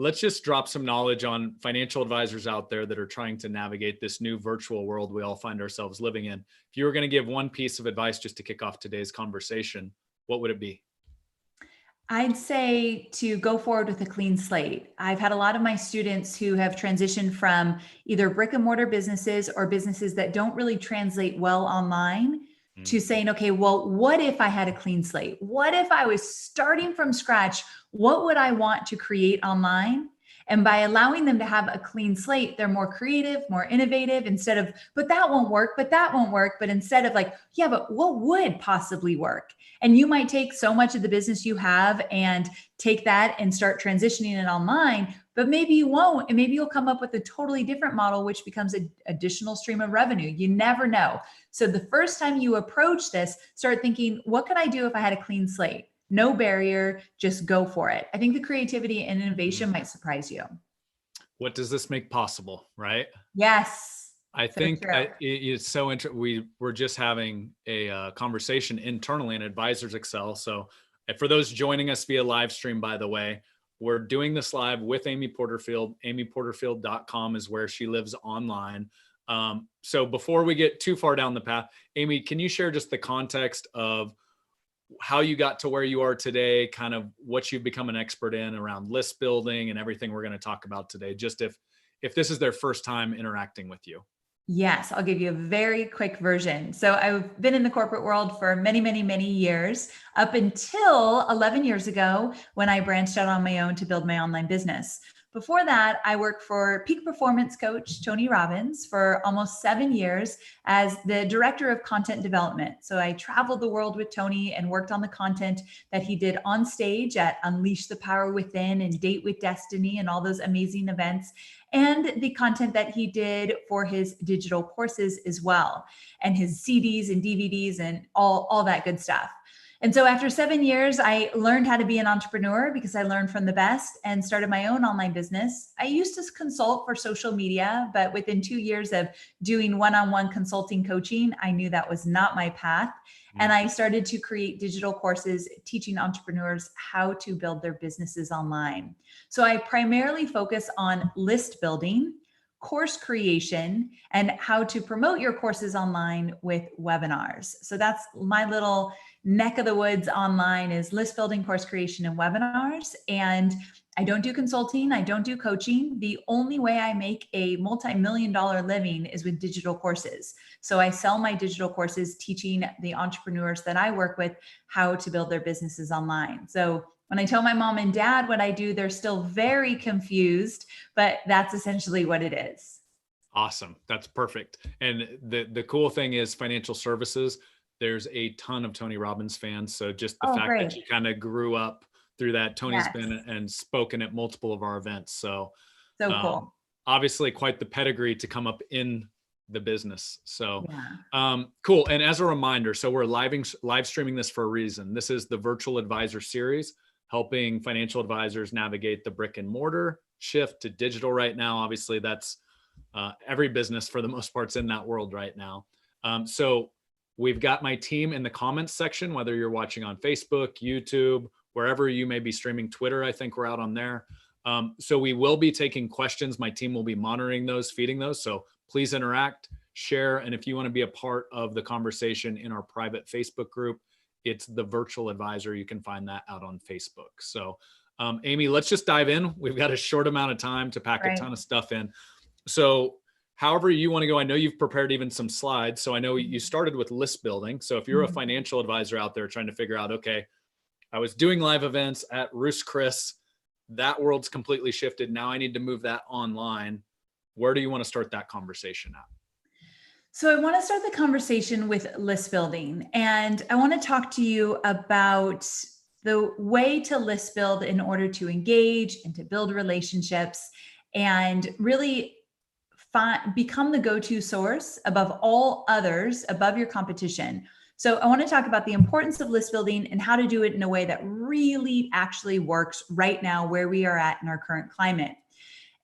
let's just drop some knowledge on financial advisors out there that are trying to navigate this new virtual world we all find ourselves living in. If you were going to give one piece of advice just to kick off today's conversation, what would it be? I'd say to go forward with a clean slate. I've had a lot of my students who have transitioned from either brick and mortar businesses or businesses that don't really translate well online to saying, okay, well, what if I had a clean slate? What if I was starting from scratch? What would I want to create online? And by allowing them to have a clean slate, they're more creative, more innovative instead of, but that won't work, but that won't work. But instead of like, yeah, but what would possibly work? And you might take so much of the business you have and take that and start transitioning it online, but maybe you won't. And maybe you'll come up with a totally different model, which becomes an additional stream of revenue. You never know. So the first time you approach this, start thinking, what could I do if I had a clean slate? No barrier, just go for it. I think the creativity and innovation might surprise you. What does this make possible, right? Yes. I think it's so interesting. We were just having a conversation internally in Advisors Excel. So for those joining us via live stream, by the way, we're doing this live with Amy Porterfield. amyporterfield.com is where she lives online. So before we get too far down the path, Amy, can you share just the context of how you got to where you are today, kind of what you've become an expert in around list building and everything we're going to talk about today, just if this is their first time interacting with you? Yes, I'll give you a very quick version. So I've been in the corporate world for many, many, many years, up until 11 years ago when I branched out on my own to build my online business. Before that, I worked for peak performance coach Tony Robbins for almost 7 years as the director of content development. So I traveled the world with Tony and worked on the content that he did on stage at Unleash the Power Within and Date with Destiny and all those amazing events, and the content that he did for his digital courses as well, and his CDs and DVDs and all that good stuff. And so after 7 years, I learned how to be an entrepreneur because I learned from the best and started my own online business. I used to consult for social media, but within 2 years of doing one-on-one consulting coaching, I knew that was not my path. And I started to create digital courses teaching entrepreneurs how to build their businesses online. So I primarily focus on list building, course creation, and how to promote your courses online with webinars. So that's my little neck of the woods online, is list building, course creation, and webinars. And I don't do consulting. I don't do coaching. The only way I make a multi-million-dollar living is with digital courses. So I sell my digital courses teaching the entrepreneurs that I work with how to build their businesses online. So when I tell my mom and dad what I do, they're still very confused, but that's essentially what it is. Awesome. That's perfect. And the cool thing is financial services, there's a ton of Tony Robbins fans. So just the fact that you kind of grew up through that, Tony's been and spoken at multiple of our events. So cool. Obviously quite the pedigree to come up in the business. So cool. And as a reminder, so we're live streaming this for a reason. This is the Virtual Advisor Series, helping financial advisors navigate the brick and mortar shift to digital right now. Obviously that's every business for the most part's in that world right now. So we've got my team in the comments section, whether you're watching on Facebook, YouTube, wherever you may be streaming. Twitter, I think we're out on there. So we will be taking questions. My team will be monitoring those, feeding those. So please interact, share. And if you want to be a part of the conversation in our private Facebook group, it's the Virtual Advisor. You can find that out on Facebook. So Amy, let's just dive in. We've got a short amount of time to pack a ton of stuff in. So however you want to go, I know you've prepared even some slides. So I know you started with list building. So if you're a financial advisor out there trying to figure out, okay, I was doing live events at Roost Chris, that world's completely shifted. Now I need to move that online. Where do you want to start that conversation at? So I want to start the conversation with list building, and I want to talk to you about the way to list build in order to engage and to build relationships and really become the go-to source above all others, above your competition. So I want to talk about the importance of list building and how to do it in a way that really actually works right now where we are at in our current climate.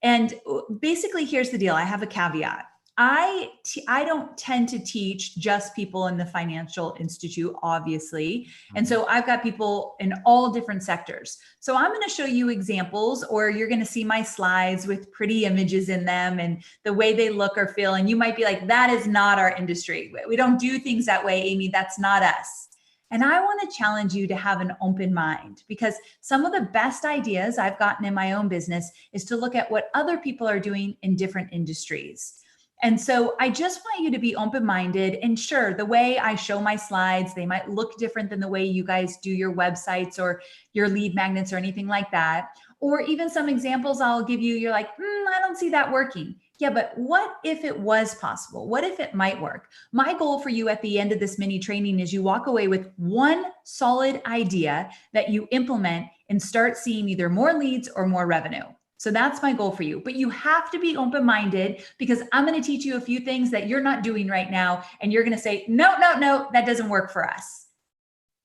And basically, here's the deal. I have a caveat. I don't tend to teach just people in the financial institute, obviously. And so I've got people in all different sectors. So I'm going to show you examples, or you're going to see my slides with pretty images in them and the way they look or feel. And you might be like, that is not our industry. We don't do things that way, Amy. That's not us. And I want to challenge you to have an open mind, because some of the best ideas I've gotten in my own business is to look at what other people are doing in different industries. And so I just want you to be open-minded. And sure, the way I show my slides, they might look different than the way you guys do your websites or your lead magnets or anything like that. Or even some examples I'll give you, you're like, I don't see that working. Yeah, but what if it was possible? What if it might work? My goal for you at the end of this mini training is you walk away with one solid idea that you implement and start seeing either more leads or more revenue. So that's my goal for you. But you have to be open-minded, because I'm going to teach you a few things that you're not doing right now. And you're going to say, no, that doesn't work for us.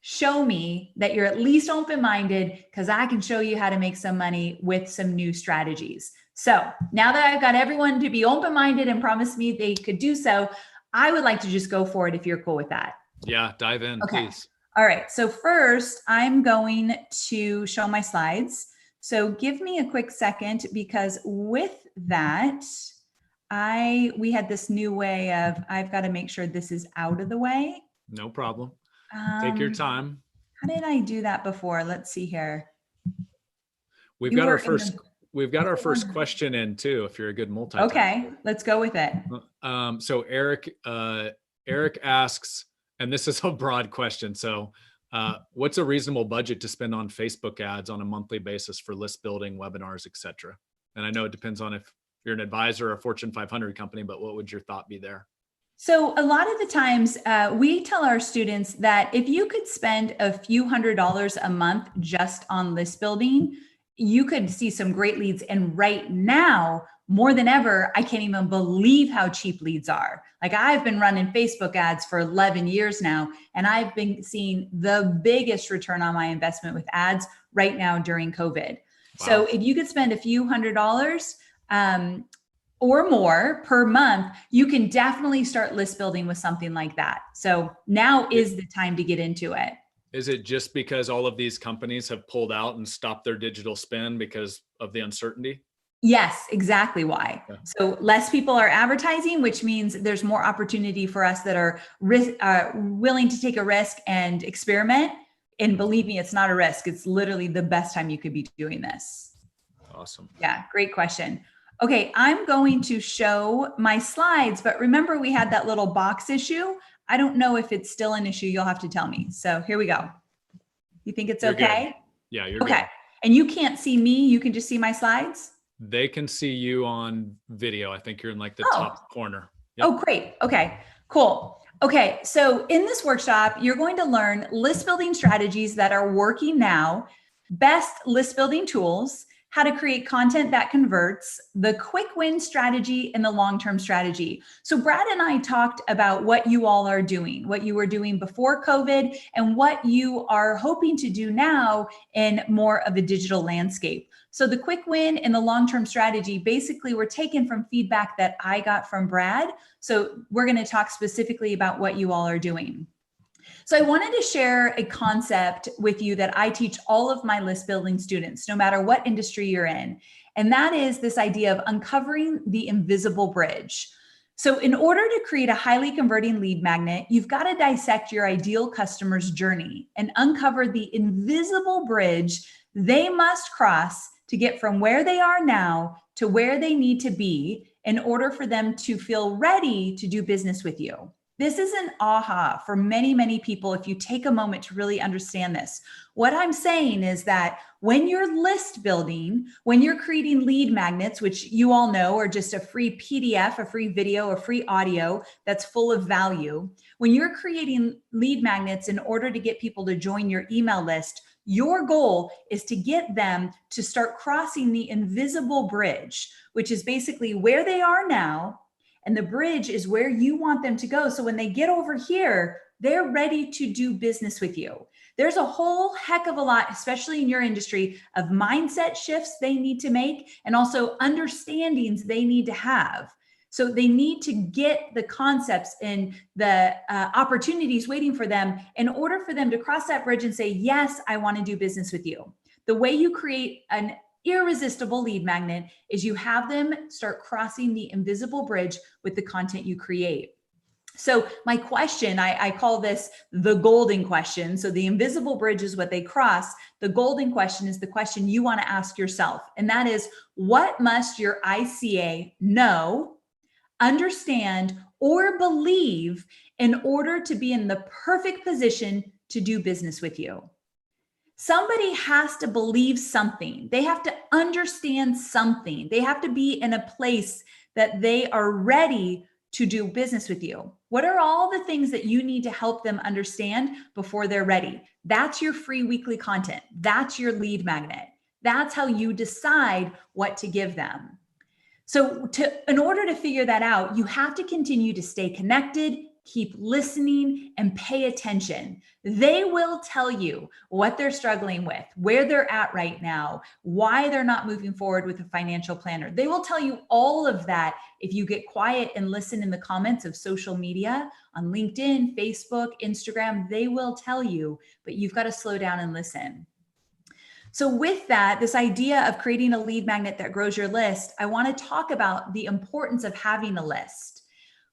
Show me that you're at least open-minded, because I can show you how to make some money with some new strategies. So now that I've got everyone to be open-minded and promise me they could do so, I would like to just go for it if you're cool with that. Yeah, dive in, please. All right. So first, I'm going to show my slides. So give me a quick second, because with that, we had this new way of, I've got to make sure this is out of the way. No problem. Take your time. How did I do that before? Let's see here. We've got our first question in too, if you're a good multitasker. Okay, let's go with it. So Eric asks, and this is a broad question. So what's a reasonable budget to spend on Facebook ads on a monthly basis for list building, webinars, etc.? And I know it depends on if you're an advisor or a Fortune 500 company, but what would your thought be there? So a lot of the times we tell our students that if you could spend a few $100s a month just on list building, you could see some great leads. And right now, more than ever, I can't even believe how cheap leads are. Like, I've been running Facebook ads for 11 years now, and I've been seeing the biggest return on my investment with ads right now during COVID. Wow. So if you could spend a few $100s or more per month, you can definitely start list building with something like that. So now is the time to get into it. Is it just because all of these companies have pulled out and stopped their digital spend because of the uncertainty? Yes, exactly why. Yeah. So less people are advertising, which means there's more opportunity for us that are willing to take a risk and experiment. And believe me, it's not a risk. It's literally the best time you could be doing this. Awesome. Yeah, great question. Okay, I'm going to show my slides, but remember we had that little box issue. I don't know if it's still an issue. You'll have to tell me. So here we go. You think it's okay? Good. Yeah, you're okay. Good. And you can't see me. You can just see my slides. They can see you on video. I think you're in like the top corner. Yep. Oh, great. Okay, cool. Okay, so in this workshop, you're going to learn list building strategies that are working now, best list building tools, how to create content that converts, the quick win strategy, and the long-term strategy. So Brad and I talked about what you all are doing, what you were doing before COVID, and what you are hoping to do now in more of a digital landscape. So the quick win and the long-term strategy basically were taken from feedback that I got from Brad. So we're going to talk specifically about what you all are doing. So I wanted to share a concept with you that I teach all of my list building students, no matter what industry you're in. And that is this idea of uncovering the invisible bridge. So in order to create a highly converting lead magnet, you've got to dissect your ideal customer's journey and uncover the invisible bridge they must cross to get from where they are now to where they need to be in order for them to feel ready to do business with you. This is an aha for many, many people if you take a moment to really understand this. What I'm saying is that when you're list building, when you're creating lead magnets, which you all know are just a free PDF, a free video, a free audio that's full of value, when you're creating lead magnets in order to get people to join your email list, your goal is to get them to start crossing the invisible bridge, which is basically where they are now. And the bridge is where you want them to go. So when they get over here, they're ready to do business with you. There's a whole heck of a lot, especially in your industry, of mindset shifts they need to make and also understandings they need to have. So they need to get the concepts and the opportunities waiting for them in order for them to cross that bridge and say, yes, I want to do business with you. The way you create an irresistible lead magnet is you have them start crossing the invisible bridge with the content you create. So my question, I call this the golden question. So the invisible bridge is what they cross. The golden question is the question you want to ask yourself. And that is, what must your ICA know, understand, or believe in order to be in the perfect position to do business with you? Somebody has to believe something. They have to understand something. They have to be in a place that they are ready to do business with you. What are all the things that you need to help them understand before they're ready? That's your free weekly content. That's your lead magnet. That's how you decide what to give them. So in order to figure that out, you have to continue to stay connected, keep listening, and pay attention. They will tell you what they're struggling with, where they're at right now, why they're not moving forward with a financial planner. They will tell you all of that if you get quiet and listen in the comments of social media on LinkedIn, Facebook, Instagram. They will tell you, but you've got to slow down and listen. So with that, this idea of creating a lead magnet that grows your list, I want to talk about the importance of having a list.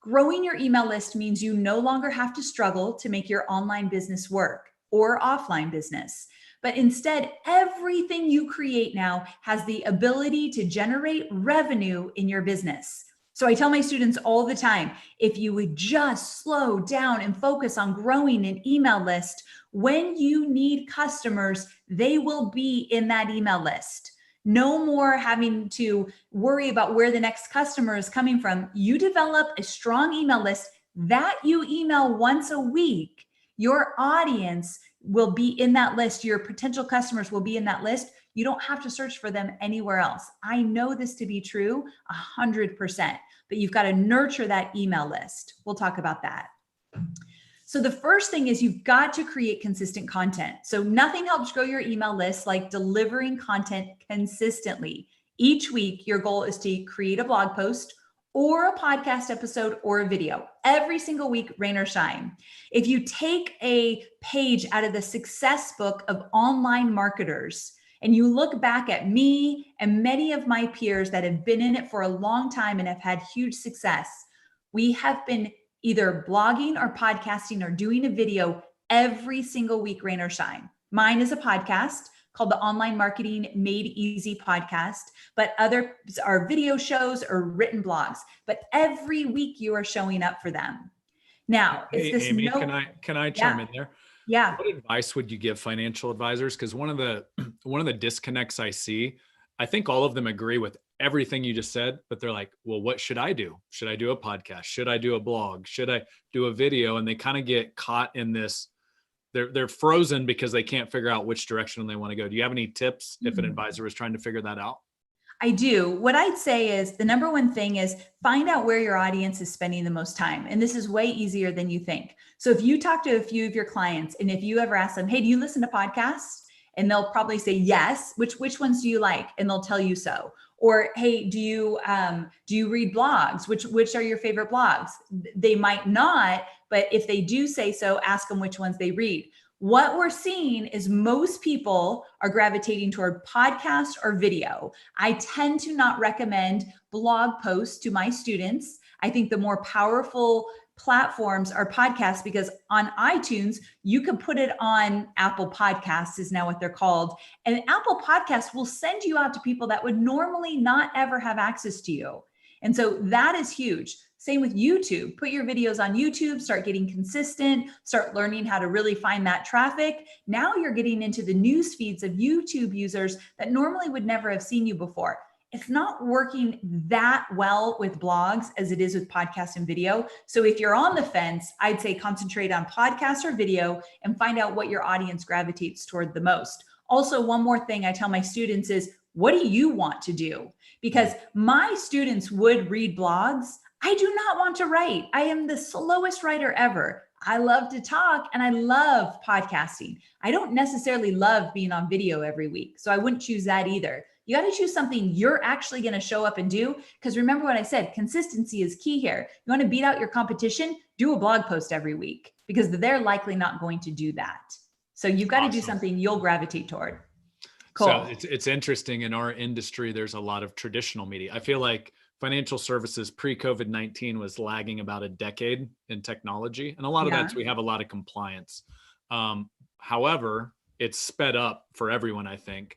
Growing your email list means you no longer have to struggle to make your online business work or offline business, but instead, everything you create now has the ability to generate revenue in your business. So I tell my students all the time, if you would just slow down and focus on growing an email list, when you need customers, they will be in that email list. No more having to worry about where the next customer is coming from. You develop a strong email list that you email once a week. Your audience will be in that list. Your potential customers will be in that list. You don't have to search for them anywhere else. I know this to be true 100%, but you've got to nurture that email list. We'll talk about that. So the first thing is you've got to create consistent content. So nothing helps grow your email list like delivering content consistently. Each week, your goal is to create a blog post or a podcast episode or a video every single week, rain or shine. If you take a page out of the success book of online marketers and you look back at me and many of my peers that have been in it for a long time and have had huge success, we have been either blogging or podcasting or doing a video every single week, rain or shine. Mine is a podcast called the Online Marketing Made Easy podcast, but others are video shows or written blogs. But every week you are showing up for them. Now, hey, it's this Amy, can I chime in there? Yeah. What advice would you give financial advisors? Because one of the disconnects I see, I think all of them agree with everything you just said, but they're like, well, what should I do? Should I do a podcast? Should I do a blog? Should I do a video? And they kind of get caught in this, they're frozen because they can't figure out which direction they want to go. Do you have any tips if an advisor is trying to figure that out? I do. What I'd say is the number one thing is find out where your audience is spending the most time. And this is way easier than you think. So if you talk to a few of your clients and if you ever ask them, hey, do you listen to podcasts? And they'll probably say yes. Which ones do you like? And they'll tell you so. Or, hey, do you read blogs? Which are your favorite blogs? They might not, but if they do say so, ask them which ones they read. What we're seeing is most people are gravitating toward podcast or video. I tend to not recommend blog posts to my students. I think the more powerful platforms are podcasts because on iTunes, you can put it on Apple Podcasts is now what they're called. And Apple Podcasts will send you out to people that would normally not ever have access to you. And so that is huge. Same with YouTube. Put your videos on YouTube, start getting consistent, start learning how to really find that traffic. Now you're getting into the news feeds of YouTube users that normally would never have seen you before. It's not working that well with blogs as it is with podcast and video. So if you're on the fence, I'd say concentrate on podcast or video and find out what your audience gravitates toward the most. Also, one more thing I tell my students is, what do you want to do? Because my students would read blogs. I do not want to write. I am the slowest writer ever. I love to talk and I love podcasting. I don't necessarily love being on video every week. So I wouldn't choose that either. You got to choose something you're actually going to show up and do. Because remember what I said, consistency is key here. You want to beat out your competition, do a blog post every week, because they're likely not going to do that. So you've got to do something you'll gravitate toward. Cool. So it's interesting, in our industry, there's a lot of traditional media. I feel like financial services pre-COVID-19 was lagging about a decade in technology. And a lot of that's, we have a lot of compliance. However, it's sped up for everyone, I think.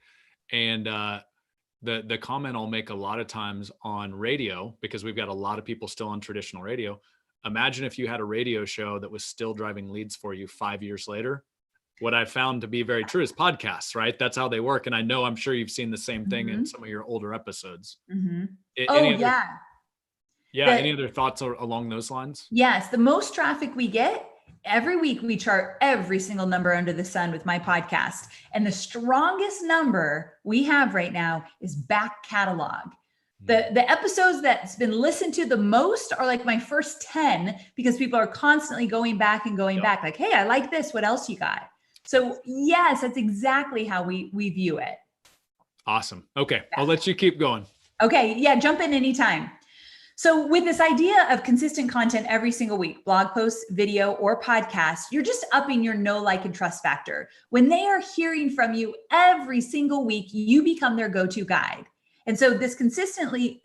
And the comment I'll make a lot of times on radio, because we've got a lot of people still on traditional radio. Imagine if you had a radio show that was still driving leads for you 5 years later. What I found to be very true is podcasts, right? That's how they work. And I know, I'm sure you've seen the same thing in some of your older episodes. Any other thoughts along those lines? Yes. The most traffic we get every week, we chart every single number under the sun with my podcast. And the strongest number we have right now is back catalog. The episodes that's been listened to the most are like my first 10, because people are constantly going back and going back. Like, hey, I like this. What else you got? So yes, that's exactly how we view it. Awesome. Okay. I'll let you keep going. Okay. Yeah. Jump in anytime. So with this idea of consistent content every single week, blog posts, video, or podcast, you're just upping your know, like, and trust factor. When they are hearing from you every single week, you become their go-to guide. And so this consistency,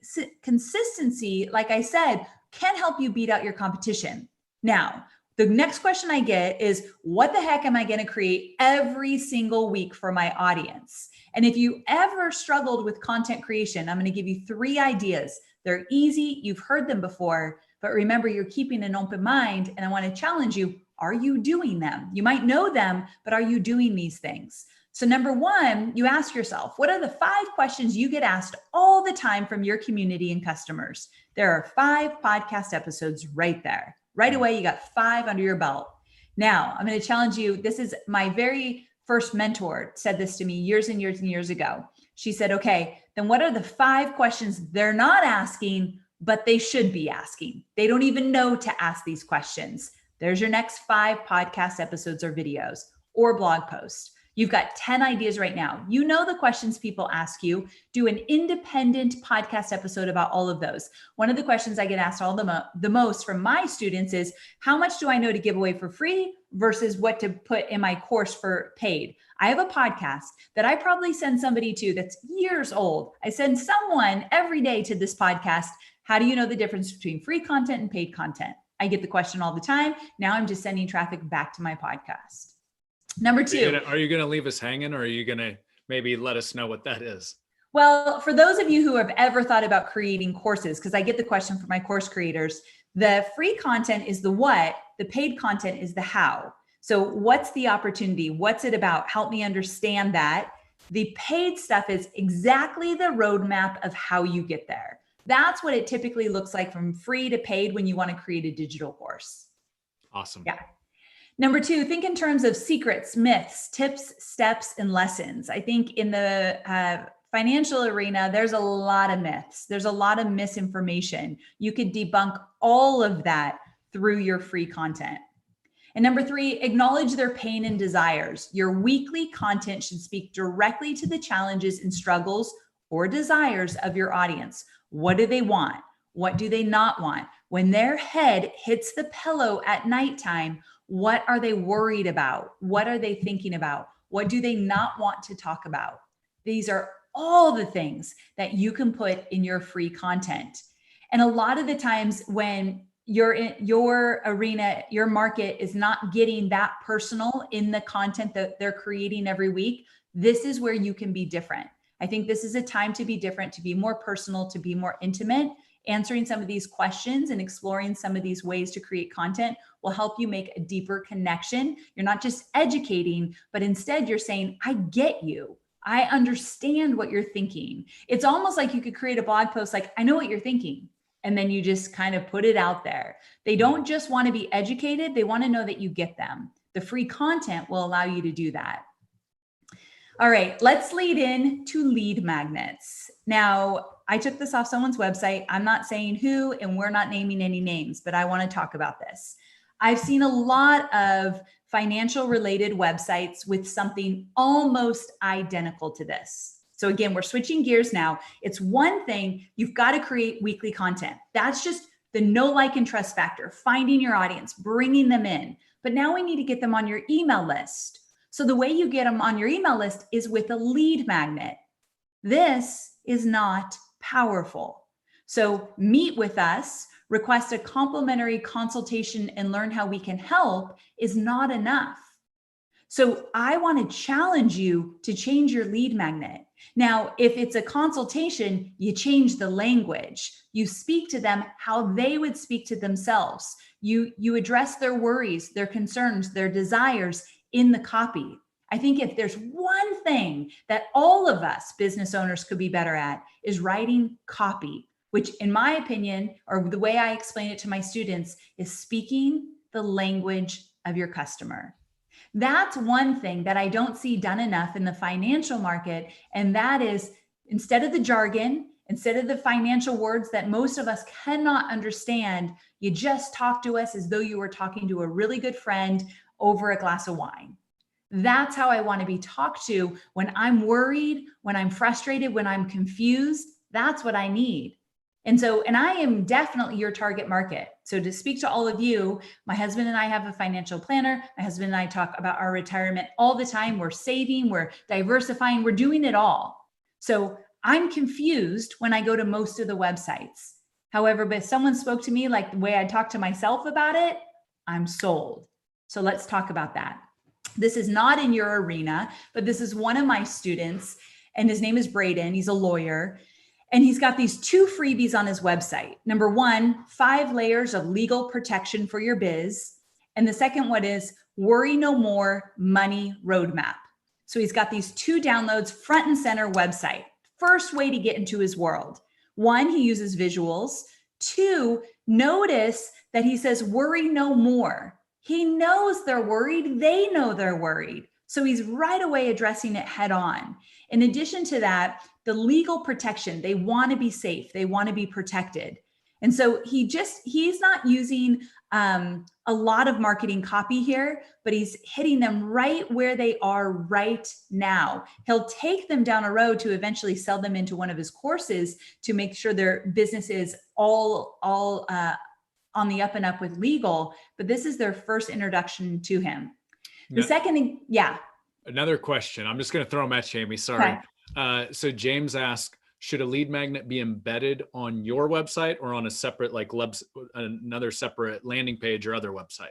like I said, can help you beat out your competition. Now, the next question I get is, what the heck am I going to create every single week for my audience? And if you ever struggled with content creation, I'm going to give you 3 ideas. They're easy. You've heard them before, but remember, you're keeping an open mind. And I want to challenge you. Are you doing them? You might know them, but are you doing these things? So number 1, you ask yourself, what are the 5 questions you get asked all the time from your community and customers? There are 5 podcast episodes right there. Right away, you got 5 under your belt. Now, I'm going to challenge you. This is my very first mentor said this to me years and years and years ago. She said, okay, then what are the 5 questions they're not asking, but they should be asking? They don't even know to ask these questions. There's your next 5 podcast episodes or videos or blog posts. You've got 10 ideas right now. You know the questions people ask you. Do an independent podcast episode about all of those. One of the questions I get asked the most from my students is, how much do I know to give away for free versus what to put in my course for paid? I have a podcast that I probably send somebody to that's years old. I send someone every day to this podcast. How do you know the difference between free content and paid content? I get the question all the time. Now I'm just sending traffic back to my podcast. Number 2. Are you going to leave us hanging, or are you going to maybe let us know what that is? Well, for those of you who have ever thought about creating courses, because I get the question from my course creators, the free content is the what, the paid content is the how. So what's the opportunity? What's it about? Help me understand that. The paid stuff is exactly the roadmap of how you get there. That's what it typically looks like from free to paid when you want to create a digital course. Awesome. Yeah. Number 2, think in terms of secrets, myths, tips, steps, and lessons. I think in the financial arena, there's a lot of myths. There's a lot of misinformation. You could debunk all of that through your free content. And number 3, acknowledge their pain and desires. Your weekly content should speak directly to the challenges and struggles or desires of your audience. What do they want? What do they not want? When their head hits the pillow at nighttime, what are they worried about? What are they thinking about? What do they not want to talk about? These are all the things that you can put in your free content. And a lot of the times when you're in your arena, your market is not getting that personal in the content that they're creating every week, this is where you can be different. I think this is a time to be different, to be more personal, to be more intimate. Answering some of these questions and exploring some of these ways to create content will help you make a deeper connection. You're not just educating, but instead you're saying, I get you. I understand what you're thinking. It's almost like you could create a blog post like, I know what you're thinking. And then you just kind of put it out there. They don't just want to be educated. They want to know that you get them. The free content will allow you to do that. All right, let's lead in to lead magnets. Now, I took this off someone's website. I'm not saying who, and we're not naming any names, but I want to talk about this. I've seen a lot of financial related websites with something almost identical to this. So again, we're switching gears now. It's one thing, you've got to create weekly content. That's just the know, like, and trust factor, finding your audience, bringing them in. But now we need to get them on your email list. So the way you get them on your email list is with a lead magnet. This is not powerful. So meet with us, request a complimentary consultation, and learn how we can help is not enough. So I want to challenge you to change your lead magnet. Now, if it's a consultation, you change the language. You speak to them how they would speak to themselves. You address their worries, their concerns, their desires in the copy. I think if there's one thing that all of us business owners could be better at is writing copy, which in my opinion, or the way I explain it to my students, is speaking the language of your customer. That's one thing that I don't see done enough in the financial market. And that is, instead of the jargon, instead of the financial words that most of us cannot understand, you just talk to us as though you were talking to a really good friend over a glass of wine. That's how I want to be talked to when I'm worried, when I'm frustrated, when I'm confused. That's what I need. And I am definitely your target market. So to speak to all of you, my husband and I have a financial planner. My husband and I talk about our retirement all the time. We're saving, we're diversifying, we're doing it all. So I'm confused when I go to most of the websites. However, but if someone spoke to me like the way I talk to myself about it, I'm sold. So let's talk about that. This is not in your arena, but this is one of my students, and his name is Braden. He's a lawyer. And he's got these 2 freebies on his website. Number 1, 5 layers of legal protection for your biz. And the second one is Worry No More Money Roadmap. So he's got these 2 downloads, front and center website. First way to get into his world. 1, he uses visuals. 2, notice that he says, worry no more. He knows they're worried. They know they're worried. So he's right away addressing it head on. In addition to that, the legal protection, they want to be safe. They want to be protected. And so he's not using a lot of marketing copy here, but he's hitting them right where they are right now. He'll take them down a road to eventually sell them into one of his courses to make sure their business is all on the up and up with legal. But this is their first introduction to him. The second, yeah. Another question. I'm just going to throw them at you, Amy. Sorry. Okay. So James asked, should a lead magnet be embedded on your website or on a separate, like another separate landing page or other website?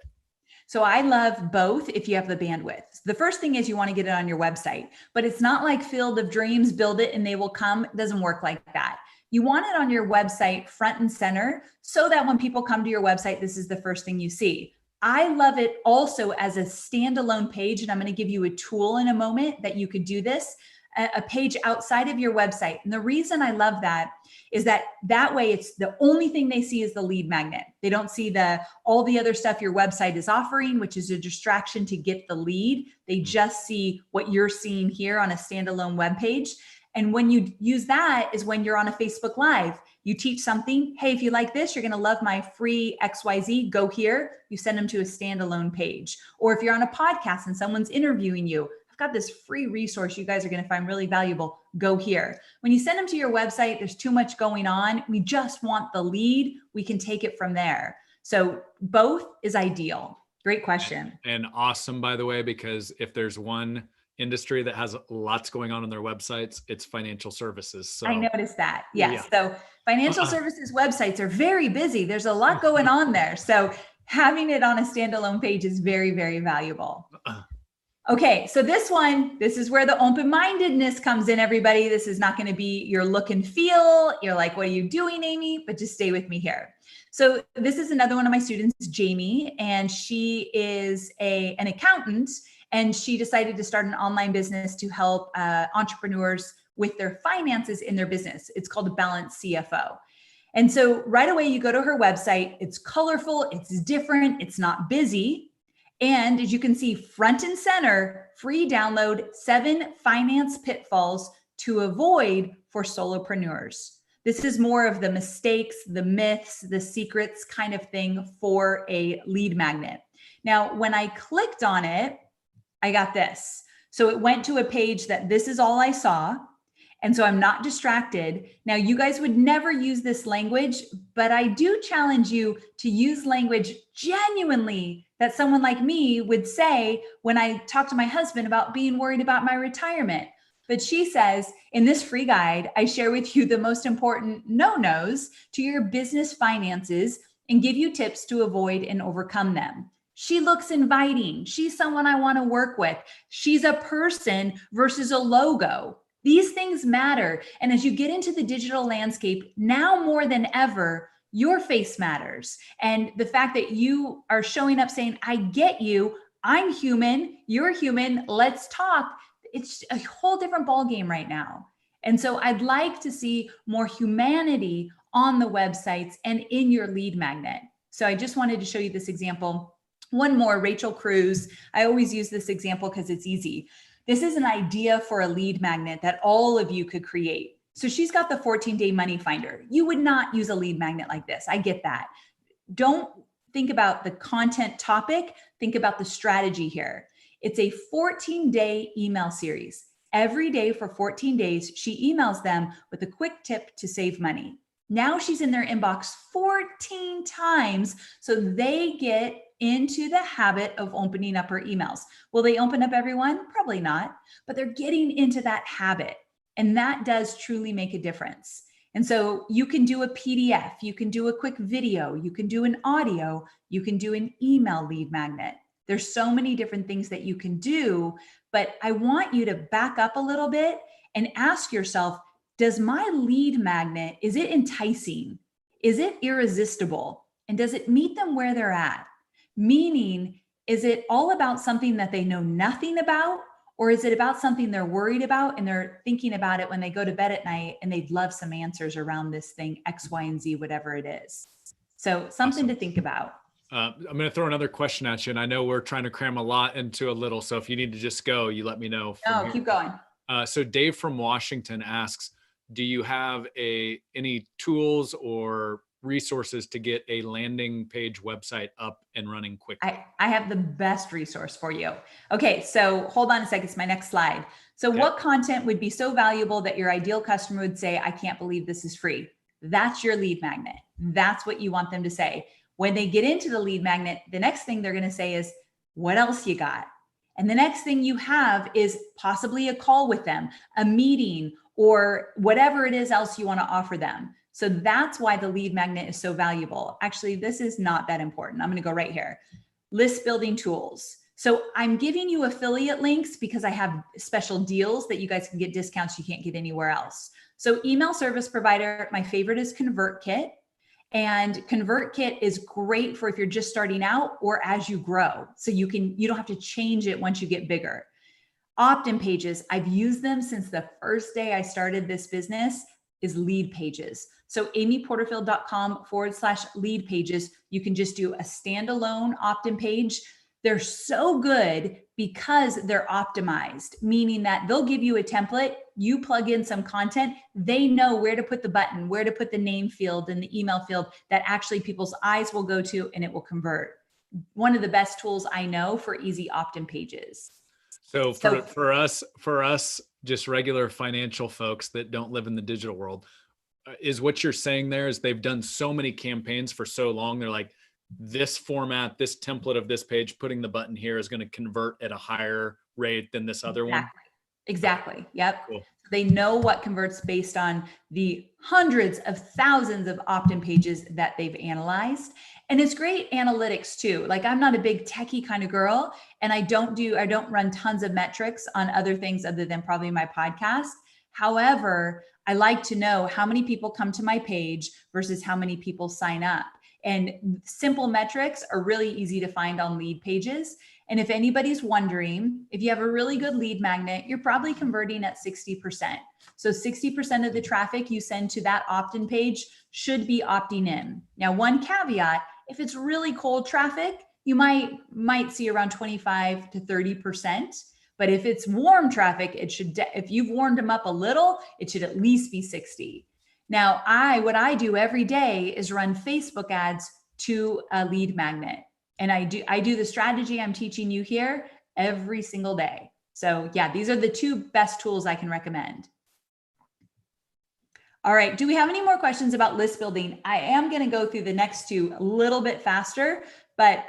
So I love both if you have the bandwidth. The first thing is you want to get it on your website, but it's not like Field of Dreams, build it and they will come. It doesn't work like that. You want it on your website front and center so that when people come to your website, this is the first thing you see. I love it also as a standalone page, and I'm going to give you a tool in a moment that you could do this, a page outside of your website. And the reason I love that is that way it's the only thing they see is the lead magnet. They don't see all the other stuff your website is offering, which is a distraction to get the lead. They just see what you're seeing here on a standalone web page. And when you use that is when you're on a Facebook Live. You teach something. Hey, if you like this, you're going to love my free XYZ. Go here. You send them to a standalone page. Or if you're on a podcast and someone's interviewing you, I've got this free resource you guys are going to find really valuable. Go here. When you send them to your website, there's too much going on. We just want the lead. We can take it from there. So both is ideal. Great question. And awesome, by the way, because if there's one industry that has lots going on their websites, it's financial services. So I noticed that. Yes. Yeah. So financial services websites are very busy. There's a lot going on there. So having it on a standalone page is very, very valuable. Okay. So this is where the open-mindedness comes in, everybody. This is not going to be your look and feel. You're like, what are you doing, Amy? But just stay with me here. So this is another one of my students, Jamie, and she is an accountant. And she decided to start an online business to help entrepreneurs with their finances in their business. It's called a Balanced CFO. And so right away, you go to her website. It's colorful. It's different. It's not busy. And as you can see, front and center, free download 7 finance pitfalls to avoid for solopreneurs. This is more of the mistakes, the myths, the secrets kind of thing for a lead magnet. Now, when I clicked on it, I got this. So it went to a page that this is all I saw. And so I'm not distracted. Now, you guys would never use this language, but I do challenge you to use language genuinely that someone like me would say when I talk to my husband about being worried about my retirement. But she says, in this free guide, I share with you the most important no-nos to your business finances and give you tips to avoid and overcome them. She looks inviting. She's someone I want to work with. She's a person versus a logo. These things matter. And as you get into the digital landscape, now more than ever, your face matters. And the fact that you are showing up saying, I get you, I'm human, you're human, let's talk. It's a whole different ballgame right now. And so I'd like to see more humanity on the websites and in your lead magnet. So I just wanted to show you this example. One more, Rachel Cruz. I always use this example because it's easy. This is an idea for a lead magnet that all of you could create. So she's got the 14-day money finder. You would not use a lead magnet like this. I get that. Don't think about the content topic. Think about the strategy here. It's a 14-day email series. Every day for 14 days, she emails them with a quick tip to save money. Now she's in their inbox 14 times, so they get into the habit of opening up her emails. Will they open up everyone? Probably not, but they're getting into that habit. And that does truly make a difference. And so you can do a PDF, you can do a quick video, you can do an audio, you can do an email lead magnet. There's so many different things that you can do, but I want you to back up a little bit and ask yourself, does my lead magnet, is it enticing? Is it irresistible? And does it meet them where they're at? Meaning, is it all about something that they know nothing about? Or is it about something they're worried about and they're thinking about it when they go to bed at night and they'd love some answers around this thing, X, Y, and Z, whatever it is. So something awesome to think about. I'm going to throw another question at you. And I know we're trying to cram a lot into a little. So if you need to just go, you let me know. Oh, keep going. So Dave from Washington asks, do you have any tools or resources to get a landing page website up and running quickly? I have the best resource for you. Okay, so hold on a second. It's my next slide. So okay. What content would be so valuable that your ideal customer would say, I can't believe this is free? That's your lead magnet. That's what you want them to say. When they get into the lead magnet, the next thing they're going to say is, what else you got? And the next thing you have is possibly a call with them, a meeting, or whatever it is else you want to offer them. So that's why the lead magnet is so valuable. Actually, this is not that important. I'm going to go right here. List building tools. So I'm giving you affiliate links because I have special deals that you guys can get discounts you can't get anywhere else. So email service provider, my favorite is ConvertKit. And ConvertKit is great for if you're just starting out or as you grow. So you don't have to change it once you get bigger. Opt-in pages, I've used them since the first day I started this business, is lead pages. So amyporterfield.com/lead pages, you can just do a standalone opt-in page. They're so good because they're optimized, meaning that they'll give you a template, you plug in some content, they know where to put the button, where to put the name field and the email field that actually people's eyes will go to and it will convert. One of the best tools I know for easy opt-in pages. So for us, just regular financial folks that don't live in the digital world, is what you're saying there is they've done so many campaigns for so long. They're like, this format, this template of this page, putting the button here is going to convert at a higher rate than this other one. Exactly. Yep. Cool. They know what converts based on the hundreds of thousands of opt-in pages that they've analyzed. And it's great analytics too. Like I'm not a big techie kind of girl, and I don't run tons of metrics on other things other than probably my podcast. However, I like to know how many people come to my page versus how many people sign up. And simple metrics are really easy to find on lead pages. And if anybody's wondering, if you have a really good lead magnet, you're probably converting at 60%. So 60% of the traffic you send to that opt-in page should be opting in. Now, one caveat, if it's really cold traffic, you might see around 25 to 30%. But if it's warm traffic, if you've warmed them up a little, it should at least be 60. Now, what I do every day is run Facebook ads to a lead magnet. And I do the strategy I'm teaching you here every single day. So yeah, these are the two best tools I can recommend. All right. Do we have any more questions about list building? I am going to go through the next two a little bit faster, but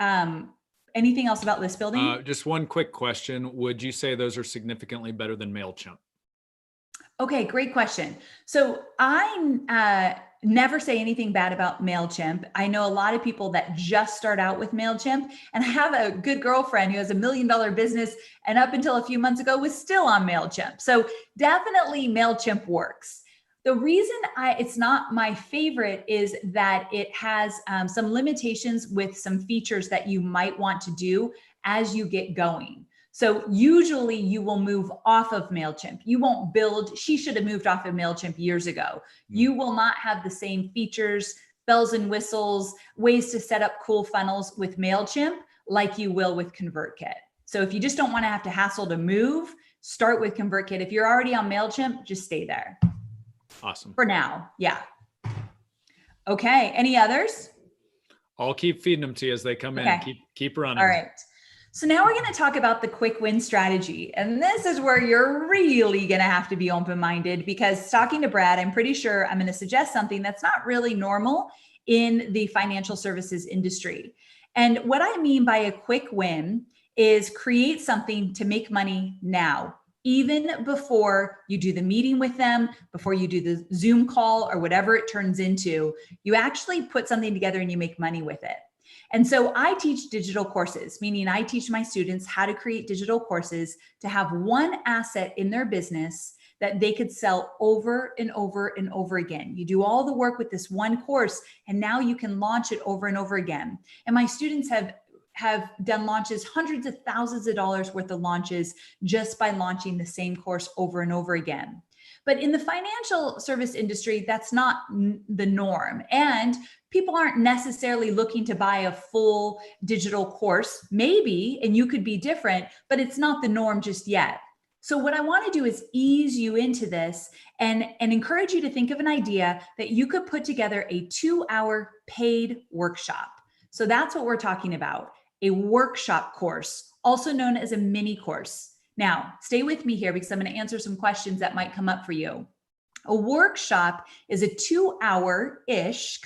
anything else about list building? Just one quick question. Would you say those are significantly better than MailChimp? Okay, great question. So I never say anything bad about MailChimp. I know a lot of people that just start out with MailChimp, and I have a good girlfriend who has $1 million business and up until a few months ago was still on MailChimp. So definitely MailChimp works. The reason it's not my favorite is that it has some limitations with some features that you might want to do as you get going. So usually you will move off of MailChimp. You won't build, she should have moved off of MailChimp years ago. You will not have the same features, bells and whistles, ways to set up cool funnels with MailChimp like you will with ConvertKit. So if you just don't want to have to hassle to move, start with ConvertKit. If you're already on MailChimp, just stay there. Awesome. For now, yeah. Okay, any others? I'll keep feeding them to you as they come in. Keep running. All right. So now we're going to talk about the quick win strategy. And this is where you're really going to have to be open-minded, because talking to Brad, I'm pretty sure I'm going to suggest something that's not really normal in the financial services industry. And what I mean by a quick win is create something to make money now, even before you do the meeting with them, before you do the Zoom call or whatever it turns into. You actually put something together and you make money with it. And so I teach digital courses, meaning I teach my students how to create digital courses to have one asset in their business that they could sell over and over and over again. You do all the work with this one course, and now you can launch it over and over again. And my students have done launches, hundreds of thousands of dollars worth of launches just by launching the same course over and over again. But in the financial service industry, that's not the norm. And people aren't necessarily looking to buy a full digital course, maybe, and you could be different, but it's not the norm just yet. So what I want to do is ease you into this and encourage you to think of an idea that you could put together a 2-hour paid workshop. So that's what we're talking about, a workshop course, also known as a mini course. Now, stay with me here because I'm going to answer some questions that might come up for you. A workshop is a 2-hour-ish,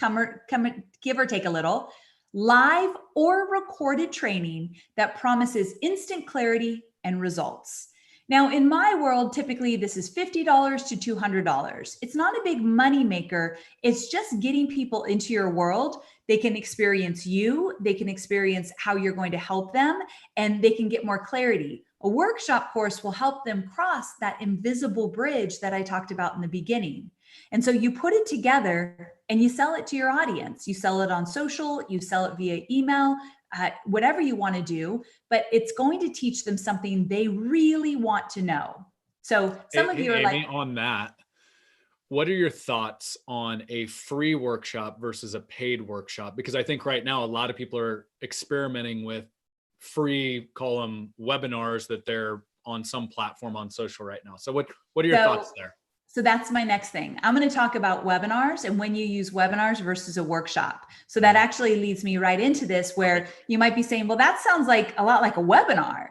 give or take a little, live or recorded training that promises instant clarity and results. Now, in my world, typically this is $50 to $200. It's not a big money maker. It's just getting people into your world. They can experience you, they can experience how you're going to help them, and they can get more clarity. A workshop course will help them cross that invisible bridge that I talked about in the beginning. And so you put it together and you sell it to your audience. You sell it on social, you sell it via email, whatever you want to do, but it's going to teach them something they really want to know. So some of you are Amy, like, on that, what are your thoughts on a free workshop versus a paid workshop? Because I think right now a lot of people are experimenting with free, call them webinars, that they're on some platform on social right now. So what are your thoughts there? So that's my next thing. I'm going to talk about webinars and when you use webinars versus a workshop. So that actually leads me right into this, where you might be saying, well, that sounds like a lot like a webinar.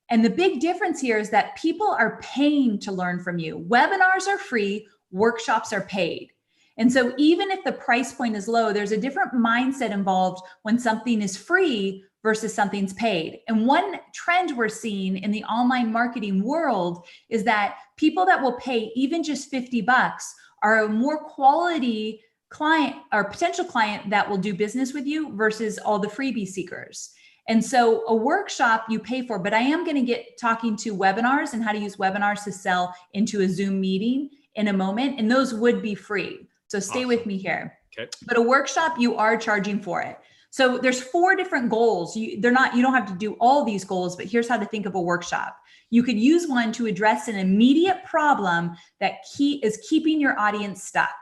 And the big difference here is that people are paying to learn from you. Webinars are free, workshops are paid. And so even if the price point is low, there's a different mindset involved when something is free versus something's paid. And one trend we're seeing in the online marketing world is that people that will pay even just $50 are a more quality client or potential client that will do business with you versus all the freebie seekers. And so a workshop you pay for, but I am going to get talking to webinars and how to use webinars to sell into a Zoom meeting in a moment. And those would be free. So stay with me here. Okay. But a workshop, you are charging for it. So there's 4 different goals. You don't have to do all these goals, but here's how to think of a workshop. You could use one to address an immediate problem that is keeping your audience stuck.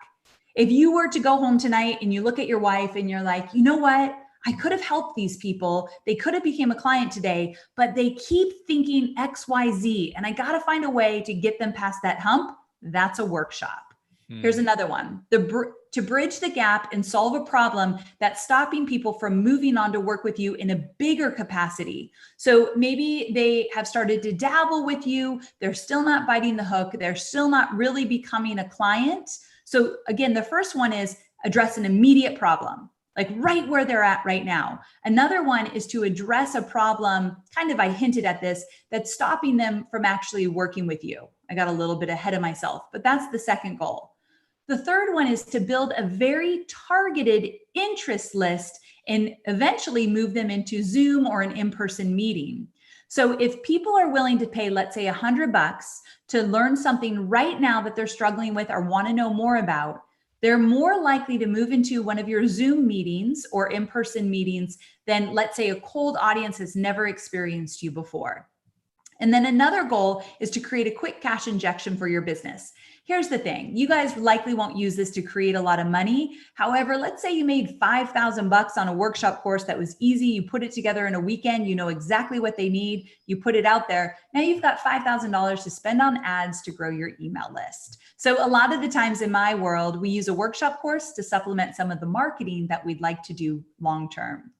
If you were to go home tonight and you look at your wife and you're like, you know what? I could have helped these people. They could have became a client today, but they keep thinking X, Y, Z, and I got to find a way to get them past that hump. That's a workshop. Here's another one. To bridge the gap and solve a problem that's stopping people from moving on to work with you in a bigger capacity. So maybe they have started to dabble with you. They're still not biting the hook. They're still not really becoming a client. So again, the first one is address an immediate problem, like right where they're at right now. Another one is to address a problem, kind of I hinted at this, that's stopping them from actually working with you. I got a little bit ahead of myself, but that's the second goal. The third one is to build a very targeted interest list and eventually move them into Zoom or an in-person meeting. So if people are willing to pay, let's say $100 to learn something right now that they're struggling with or want to know more about, they're more likely to move into one of your Zoom meetings or in-person meetings than, let's say, a cold audience has never experienced you before. And then another goal is to create a quick cash injection for your business. Here's the thing, you guys likely won't use this to create a lot of money. However, let's say you made $5,000 on a workshop course that was easy. You put it together in a weekend, you know exactly what they need. You put it out there. Now you've got $5,000 to spend on ads to grow your email list. So a lot of the times in my world, we use a workshop course to supplement some of the marketing that we'd like to do long-term.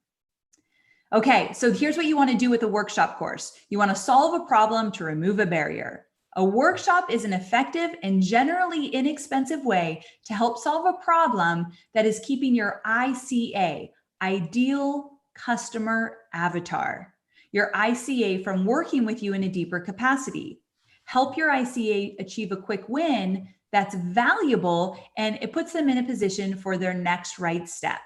Okay, so here's what you want to do with a workshop course. You want to solve a problem to remove a barrier. A workshop is an effective and generally inexpensive way to help solve a problem that is keeping your ICA, ideal customer avatar, your ICA from working with you in a deeper capacity. Help your ICA achieve a quick win that's valuable, and it puts them in a position for their next right step.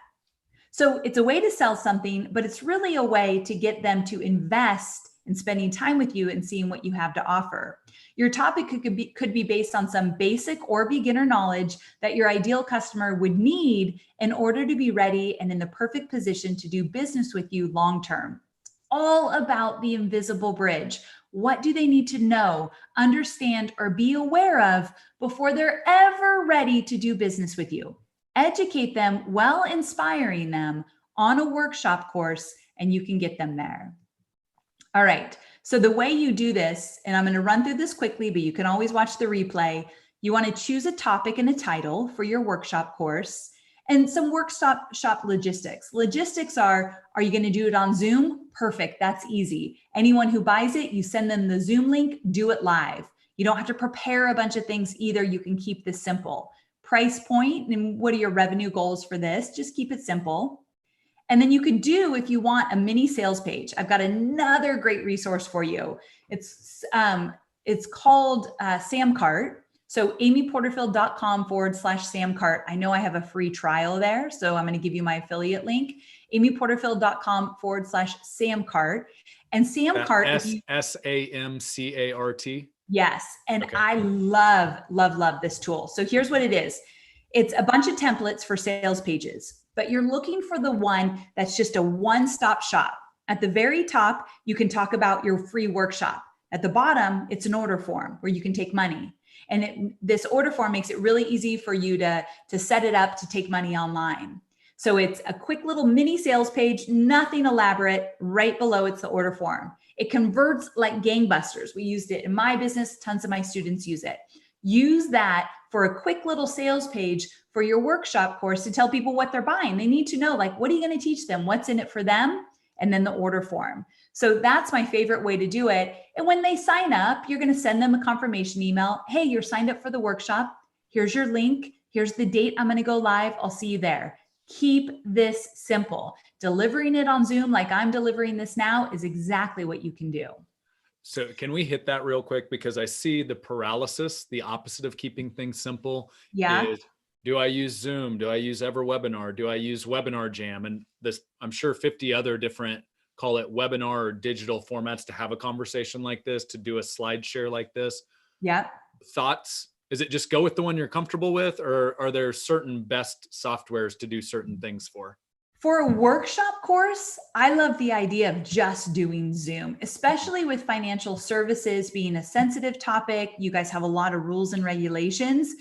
So it's a way to sell something, but it's really a way to get them to invest in spending time with you and seeing what you have to offer. Your topic could be based on some basic or beginner knowledge that your ideal customer would need in order to be ready and in the perfect position to do business with you long-term. It's all about the invisible bridge. What do they need to know, understand, or be aware of before they're ever ready to do business with you? Educate them while inspiring them on a workshop course, and you can get them there. All right. So the way you do this, and I'm going to run through this quickly, but you can always watch the replay. You want to choose a topic and a title for your workshop course and some workshop logistics. Logistics are you going to do it on Zoom? Perfect. That's easy. Anyone who buys it, you send them the Zoom link, do it live. You don't have to prepare a bunch of things either. You can keep this simple. Price point, and what are your revenue goals for this? Just keep it simple. And then you could do, if you want, a mini sales page. I've got another great resource for you. It's called Samcart. So amyporterfield.com/Samcart. I know I have a free trial there, so I'm going to give you my affiliate link, amyporterfield.com/Samcart. And Samcart, SAMCART. Yes. And okay. I love this tool. So here's what it is. It's a bunch of templates for sales pages, but you're looking for the one that's just a one-stop shop. At the very top, you can talk about your free workshop. At the bottom, it's an order form where you can take money. And this order form makes it really easy for you to set it up to take money online. So it's a quick little mini sales page, nothing elaborate. Right below, it's the order form. It converts like gangbusters. We used it in my business. Tons of my students use it. Use that for a quick little sales page for your workshop course to tell people what they're buying. They need to know, like, what are you going to teach them? What's in it for them? And then the order form. So that's my favorite way to do it. And when they sign up, you're going to send them a confirmation email. Hey, you're signed up for the workshop. Here's your link. Here's the date I'm going to go live. I'll see you there. Keep this simple. Delivering it on Zoom like I'm delivering this now is exactly what you can do. So can we hit that real quick? Because I see the paralysis, the opposite of keeping things simple. Yeah. Is, do I use Zoom? Do I use EverWebinar? Do I use Webinar Jam? And this, I'm sure 50 other different, call it webinar or digital formats to have a conversation like this, to do a slide share like this. Yeah. Thoughts? Is it just go with the one you're comfortable with, or are there certain best softwares to do certain things for? For a workshop course, I love the idea of just doing Zoom, especially with financial services being a sensitive topic. You guys have a lot of rules and regulations.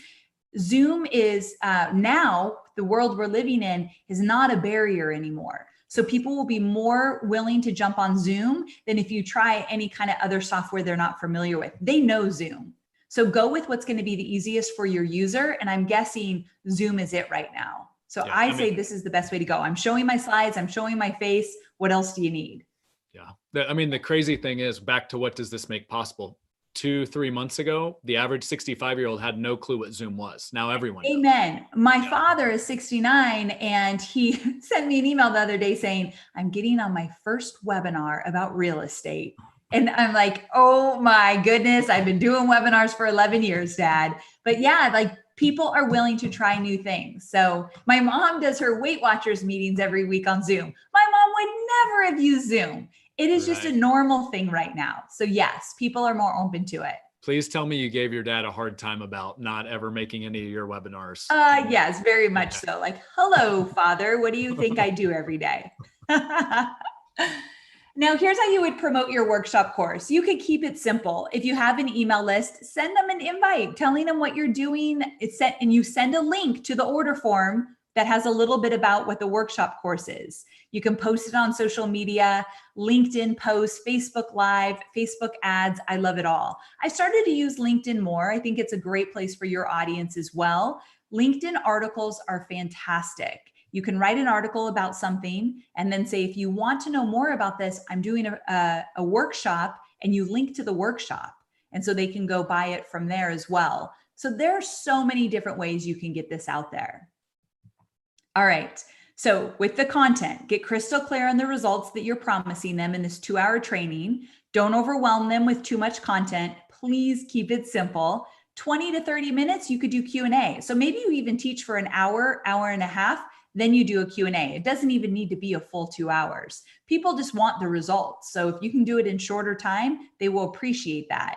Zoom is now, the world we're living in is not a barrier anymore. So people will be more willing to jump on Zoom than if you try any kind of other software they're not familiar with. They know Zoom. So go with what's going to be the easiest for your user. And I'm guessing Zoom is it right now. So yeah, I say this is the best way to go. I'm showing my slides. I'm showing my face. What else do you need? Yeah. I mean, the crazy thing is, back to what does this make possible? 2-3 months ago, the average 65-year-old had no clue what Zoom was. Now everyone knows. Amen. My father is 69 and he sent me an email the other day saying, I'm getting on my first webinar about real estate. And I'm like, oh my goodness, I've been doing webinars for 11 years, Dad. But yeah, like people are willing to try new things. So my mom does her Weight Watchers meetings every week on Zoom. My mom would never have used Zoom. It is just a normal thing right now. So yes, people are more open to it. Please tell me you gave your dad a hard time about not ever making any of your webinars. Yes, very much so. Like, hello, Father, what do you think I do every day? Now, here's how you would promote your workshop course. You could keep it simple. If you have an email list, send them an invite telling them what you're doing. And you send a link to the order form that has a little bit about what the workshop course is. You can post it on social media, LinkedIn posts, Facebook Live, Facebook ads. I love it all. I started to use LinkedIn more. I think it's a great place for your audience as well. LinkedIn articles are fantastic. You can write an article about something and then say, if you want to know more about this, I'm doing a workshop, and you link to the workshop. And so they can go buy it from there as well. So there are so many different ways you can get this out there. All right. So with the content, get crystal clear on the results that you're promising them in this 2-hour training. Don't overwhelm them with too much content. Please keep it simple. 20 to 30 minutes, you could do Q&A. So maybe you even teach for an hour, hour and a half, then you do a Q&A. It doesn't even need to be a full 2 hours. People just want the results. So if you can do it in shorter time, they will appreciate that.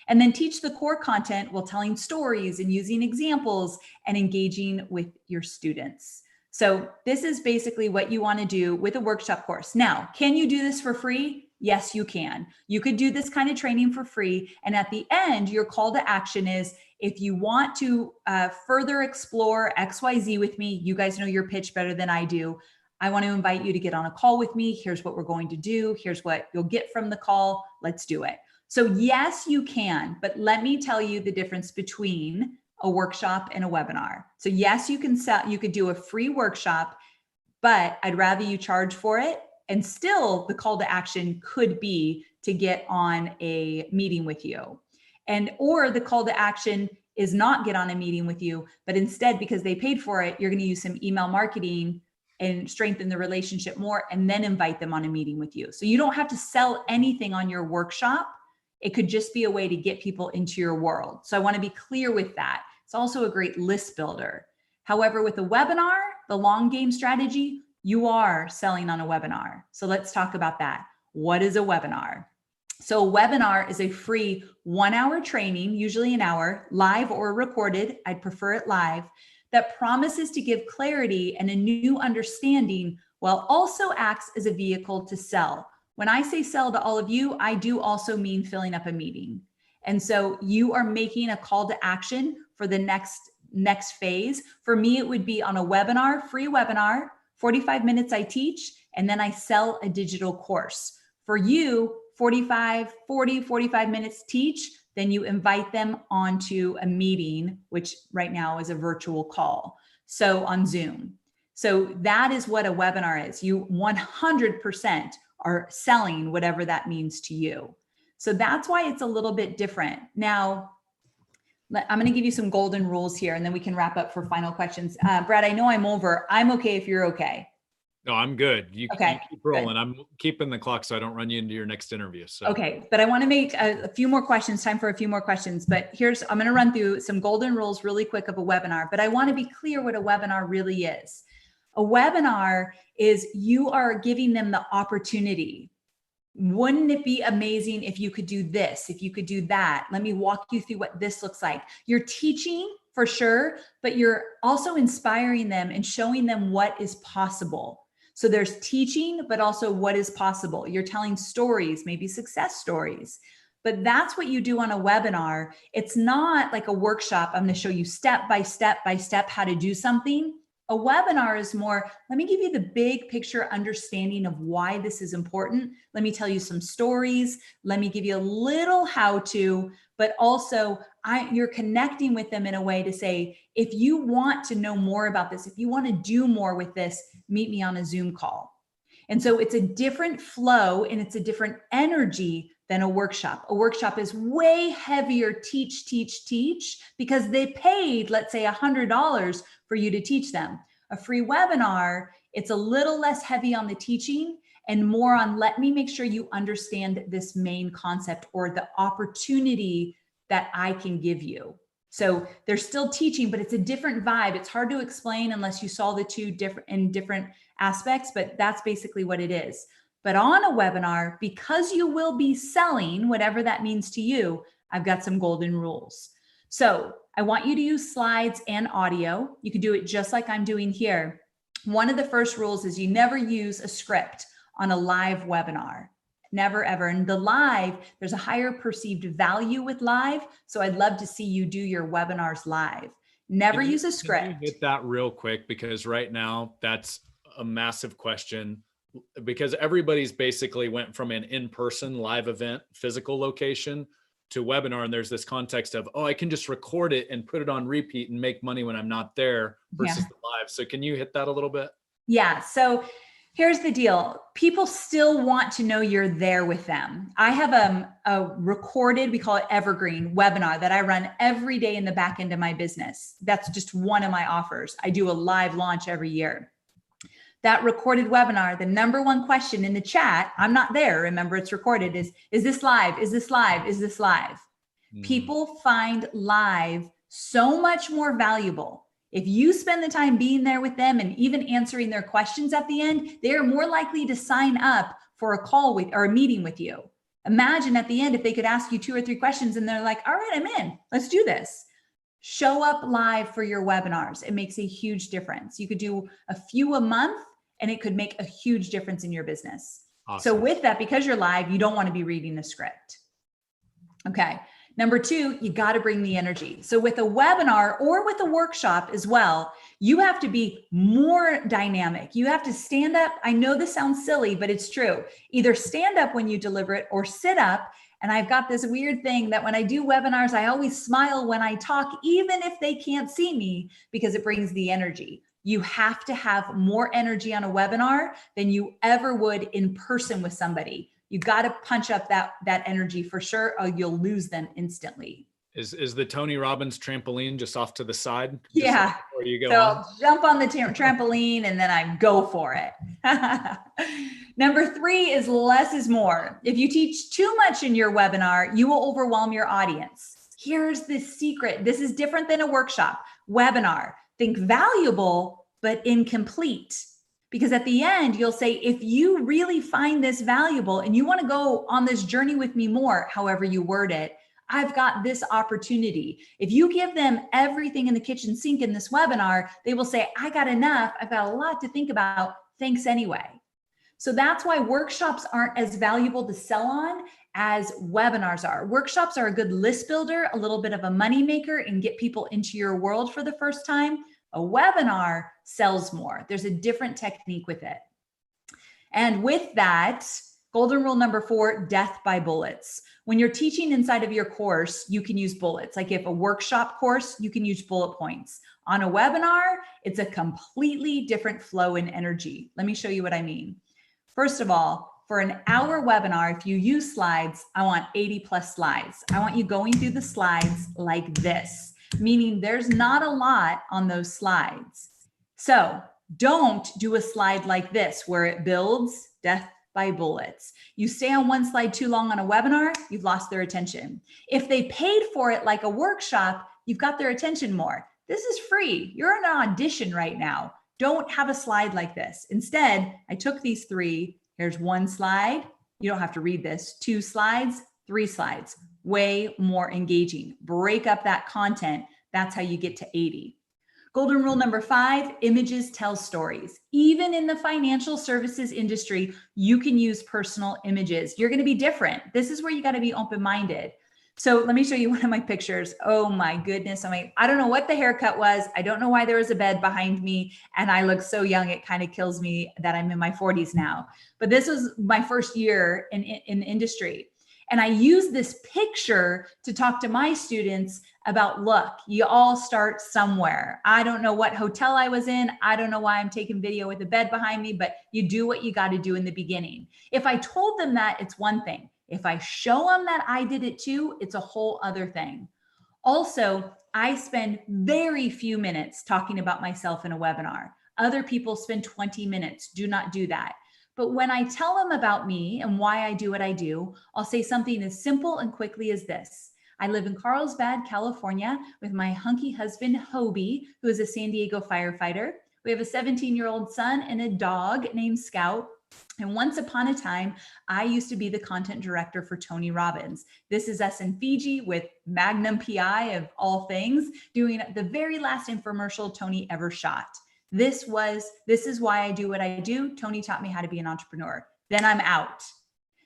And then teach the core content while telling stories and using examples and engaging with your students. So this is basically what you want to do with a workshop course. Now, can you do this for free? Yes, you can. You could do this kind of training for free. And at the end, your call to action is, if you want to further explore XYZ with me, you guys know your pitch better than I do. I want to invite you to get on a call with me. Here's what we're going to do. Here's what you'll get from the call. Let's do it. So yes, you can, but let me tell you the difference between a workshop and a webinar. So yes, you could do a free workshop, but I'd rather you charge for it. And still the call to action could be to get on a meeting with you. Or the call to action is not get on a meeting with you, but instead, because they paid for it, you're going to use some email marketing and strengthen the relationship more, and then invite them on a meeting with you. So you don't have to sell anything on your workshop. It could just be a way to get people into your world. So I want to be clear with that. It's also a great list builder. However, with a webinar, the long game strategy, you are selling on a webinar. So let's talk about that. What is a webinar? So a webinar is a free 1-hour training, usually an hour, live or recorded. I'd prefer it live, that promises to give clarity and a new understanding while also acts as a vehicle to sell. When I say sell to all of you, I do also mean filling up a meeting. And so you are making a call to action for the next phase. For me, it would be on a webinar, free webinar, 45 minutes I teach, and then I sell a digital course. For you, 45 minutes teach, then you invite them onto a meeting, which right now is a virtual call. So on Zoom. So that is what a webinar is. You 100% are selling whatever that means to you. So that's why it's a little bit different. Now, I'm going to give you some golden rules here, and then we can wrap up for final questions. Brad, I know I'm over. I'm okay if you're okay. No, I'm good. You keep rolling. Good. I'm keeping the clock so I don't run you into your next interview. So okay, but I want to make a few more questions, time for a few more questions. But I'm going to run through some golden rules really quick of a webinar, but I want to be clear what a webinar really is. A webinar is you are giving them the opportunity. Wouldn't it be amazing if you could do this, if you could do that? Let me walk you through what this looks like. You're teaching for sure, but you're also inspiring them and showing them what is possible. So there's teaching, but also what is possible. You're telling stories, maybe success stories, but that's what you do on a webinar. It's not like a workshop. I'm going to show you step by step how to do something. A webinar is more, let me give you the big picture understanding of why this is important. Let me tell you some stories. Let me give you a little how to, but also you're connecting with them in a way to say, if you want to know more about this, if you want to do more with this, meet me on a Zoom call. And so it's a different flow and it's a different energy than a workshop. A workshop is way heavier teach, because they paid, let's say $100 for you to teach them. A free webinar, it's a little less heavy on the teaching and more on, let me make sure you understand this main concept or the opportunity that I can give you. So they're still teaching, but it's a different vibe. It's hard to explain unless you saw the two different aspects, but that's basically what it is. But on a webinar, because you will be selling, whatever that means to you, I've got some golden rules. So I want you to use slides and audio. You can do it just like I'm doing here. One of the first rules is you never use a script on a live webinar. Never, ever. And the live, there's a higher perceived value with live. So I'd love to see you do your webinars live. Never use a script. Can you hit that real quick? Because right now that's a massive question, because everybody's basically went from an in-person live event, physical location, to webinar. And there's this context of, oh, I can just record it and put it on repeat and make money when I'm not there versus the live. So can you hit that a little bit? Yeah. So here's the deal. People still want to know you're there with them. I have a recorded, we call it evergreen webinar that I run every day in the back end of my business. That's just one of my offers. I do a live launch every year. That recorded webinar, the number one question in the chat, I'm not there, remember it's recorded, is this live? Is this live? Is this live? People find live so much more valuable. If you spend the time being there with them and even answering their questions at the end, they are more likely to sign up for a call with or a meeting with you. Imagine at the end, if they could ask you 2 or 3 questions and they're like, all right, I'm in, let's do this. Show up live for your webinars. It makes a huge difference. You could do a few a month and it could make a huge difference in your business. Awesome. So with that, because you're live, you don't want to be reading the script. Okay. Number 2, you got to bring the energy. So with a webinar or with a workshop as well, you have to be more dynamic. You have to stand up. I know this sounds silly, but it's true. Either stand up when you deliver it or sit up. And I've got this weird thing that when I do webinars, I always smile when I talk, even if they can't see me, because it brings the energy. You have to have more energy on a webinar than you ever would in person with somebody. You got to punch up that energy for sure, or you'll lose them instantly. Is the Tony Robbins trampoline just off to the side? Yeah. Before you go so on? I'll jump on the trampoline and then I go for it. Number 3 is less is more. If you teach too much in your webinar, you will overwhelm your audience. Here's the secret. This is different than a workshop. Webinar. Think valuable, but incomplete. Because at the end, you'll say, if you really find this valuable and you want to go on this journey with me more, however you word it, I've got this opportunity. If you give them everything in the kitchen sink in this webinar, they will say, I got enough. I've got a lot to think about. Thanks anyway. So that's why workshops aren't as valuable to sell on as webinars are. Workshops are a good list builder, a little bit of a money maker, and get people into your world for the first time. A webinar sells more. There's a different technique with it. And with that, golden rule number 4, death by bullets. When you're teaching inside of your course, you can use bullets. Like if a workshop course, you can use bullet points. On a webinar, it's a completely different flow and energy. Let me show you what I mean. First of all, for an hour webinar, if you use slides, I want 80 plus slides. I want you going through the slides like this, meaning there's not a lot on those slides. So don't do a slide like this where it builds death by bullets. You stay on one slide too long on a webinar, you've lost their attention. If they paid for it like a workshop, you've got their attention more. This is free. You're in an audition right now. Don't have a slide like this. Instead, I took these 3. Here's 1 slide. You don't have to read this. 2 slides, 3 slides. Way more engaging. Break up that content. That's how you get to 80. Golden rule number 5, images tell stories. Even in the financial services industry, you can use personal images. You're going to be different. This is where you got to be open-minded. So let me show you one of my pictures. Oh my goodness. I don't know what the haircut was. I don't know why there was a bed behind me and I look so young. It kind of kills me that I'm in my 40s now. But this was my first year in the industry. And I use this picture to talk to my students about, look, you all start somewhere. I don't know what hotel I was in. I don't know why I'm taking video with a bed behind me, but you do what you got to do in the beginning. If I told them that, it's one thing. If I show them that I did it too, it's a whole other thing. Also, I spend very few minutes talking about myself in a webinar. Other people spend 20 minutes. Do not do that. But when I tell them about me and why I do what I do, I'll say something as simple and quickly as this. I live in Carlsbad, California, with my hunky husband, Hobie, who is a San Diego firefighter. We have a 17-year-old son and a dog named Scout. And once upon a time, I used to be the content director for Tony Robbins. This is us in Fiji with Magnum PI of all things, doing the very last infomercial Tony ever shot. This is why I do what I do. Tony taught me how to be an entrepreneur. Then I'm out.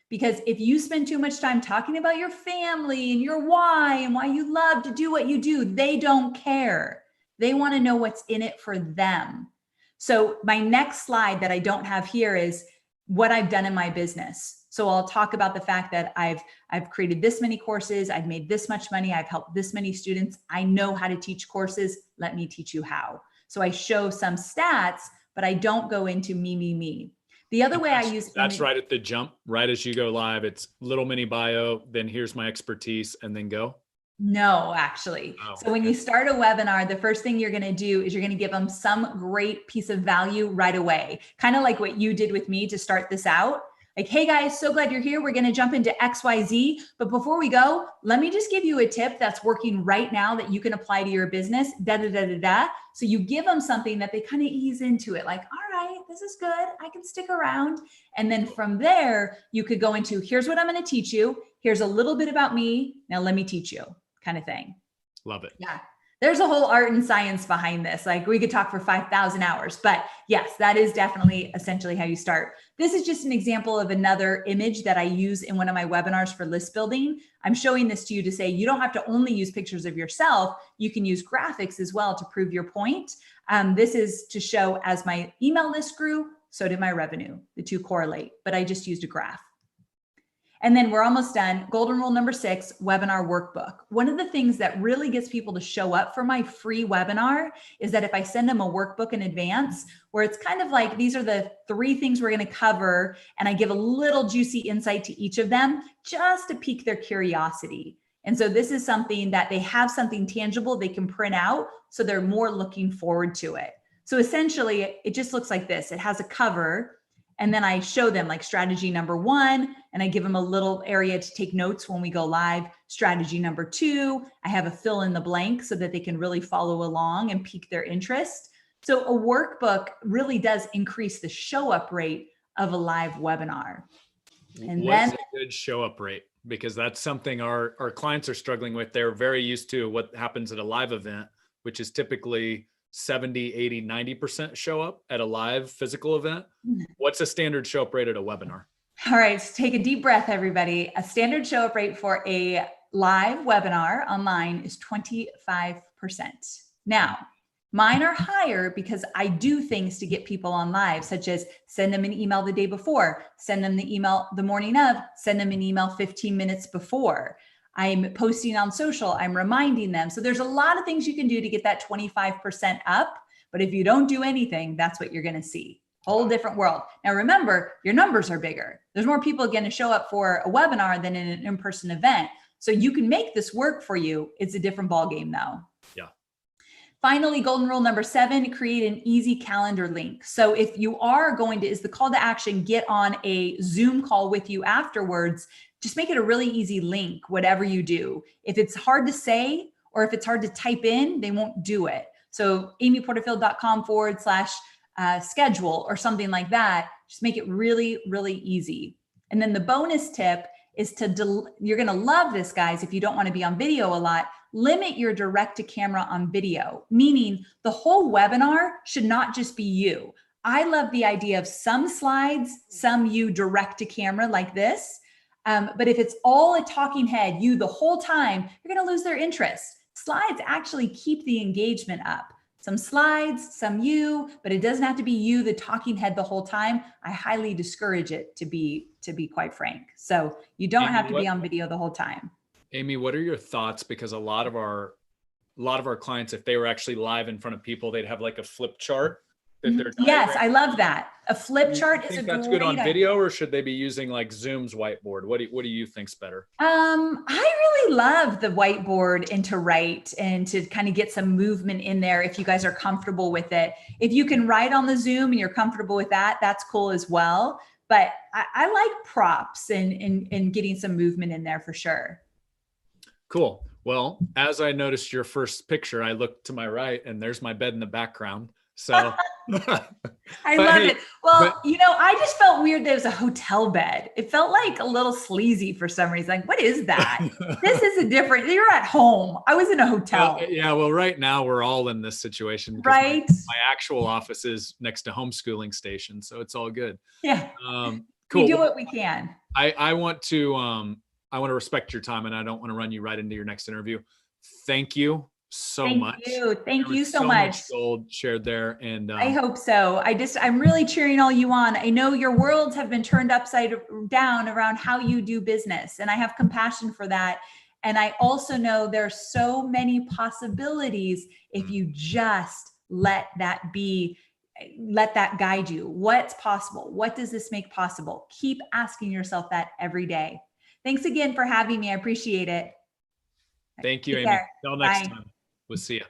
Because if you spend too much time talking about your family and your why and why you love to do what you do, they don't care. They want to know what's in it for them. So my next slide that I don't have here is what I've done in my business. So I'll talk about the fact that I've created this many courses, I've made this much money, I've helped this many students. I know how to teach courses. Let me teach you how. So I show some stats, but I don't go into me. The other way I use that's right at the jump, right as you go live. It's little mini bio, then here's my expertise, and then go. No, actually. So when you start a webinar, the first thing you're going to do is you're going to give them some great piece of value right away. Kind of like what you did with me to start this out. Like, hey guys, so glad you're here. We're going to jump into XYZ. But before we go, let me just give you a tip that's working right now that you can apply to your business. So you give them something that they kind of ease into it. Like, all right, this is good. I can stick around. And then from there, you could go into, here's what I'm going to teach you. Here's a little bit about me. Now let me teach you. Kind of thing. Love it. Yeah. There's a whole art and science behind this. Like we could talk for 5,000 hours, but yes, that is definitely essentially how you start. This is just an example of another image that I use in one of my webinars for list building. I'm showing this to you to say, you don't have to only use pictures of yourself. You can use graphics as well to prove your point. This is to show as my email list grew, so did my revenue. The two correlate, but I just used a graph. And then we're almost done. Golden rule number 6, webinar workbook. One of the things that really gets people to show up for my free webinar is that if I send them a workbook in advance, where it's kind of like, these are the 3 things we're going to cover, and I give a little juicy insight to each of them just to pique their curiosity. And so this is something that they have something tangible they can print out, so they're more looking forward to it. So essentially, it just looks like this. It has a cover. And then I show them like strategy number 1, and I give them a little area to take notes when we go live. Strategy number 2, I have a fill in the blank so that they can really follow along and pique their interest. So a workbook really does increase the show up rate of a live webinar. And what's a good show up rate? Because that's something our clients are struggling with. They're very used to what happens at a live event, which is typically 70, 80, 90% show up at a live physical event. What's a standard show up rate at a webinar? All right, so take a deep breath, everybody. A standard show up rate for a live webinar online is 25%. Now, mine are higher because I do things to get people on live, such as send them an email the day before, send them the email the morning of, send them an email 15 minutes before. I'm posting on social, I'm reminding them. So there's a lot of things you can do to get that 25% up. But if you don't do anything, that's what you're going to see. Whole different world. Now, remember, your numbers are bigger. There's more people going to show up for a webinar than in an in-person event. So you can make this work for you. It's a different ballgame though. Yeah. Finally, golden rule number 7, create an easy calendar link. So if you are going to, is the call to action, get on a Zoom call with you afterwards, just make it a really easy link, whatever you do. If it's hard to say, or if it's hard to type in, they won't do it. So amyporterfield.com/schedule or something like that. Just make it really, really easy. And then the bonus tip is you're going to love this, guys. If you don't want to be on video a lot, limit your direct to camera on video, meaning the whole webinar should not just be you. I love the idea of some slides, some you direct to camera like this. But if it's all a talking head, you the whole time, you're going to lose their interest. Slides actually keep the engagement up. Some slides, some you, but it doesn't have to be you, the talking head the whole time. I highly discourage it, to be quite frank. So you don't have to be on video the whole time. Amy, what are your thoughts? Because a lot of our clients, if they were actually live in front of people, they'd have like a flip chart Their Yes, diagram. I love that. A flip You chart is a think that's great good on idea. video, or should they be using like Zoom's whiteboard? What do you think's better? I really love the whiteboard and to write and to kind of get some movement in there if you guys are comfortable with it. If you can write on the Zoom and you're comfortable with that, that's cool as well. But I like props and getting some movement in there for sure. Cool. Well, as I noticed your first picture, I looked to my right and there's my bed in the background. So I but love hey, it. Well, but I just felt weird that it was a hotel bed. It felt like a little sleazy for some reason. Like, what is that? This is a different, you're at home. I was in a hotel. yeah, well, right now we're all in this situation because Right? my actual office is next to homeschooling station, so it's all good. Yeah. We Cool. do Well, what we can. I want to respect your time, and I don't want to run you right into your next interview. Thank you so Thank much. you. Thank There you was so so much. much gold shared there, and I hope so. I'm really cheering all you on. I know your worlds have been turned upside down around how you do business, and I have compassion for that. And I also know there's so many possibilities if you just let that guide you. What's possible? What does this make possible? Keep asking yourself that every day. Thanks again for having me. I appreciate it. thank you, Take Amy. care. Till next Bye. time. We'll see you.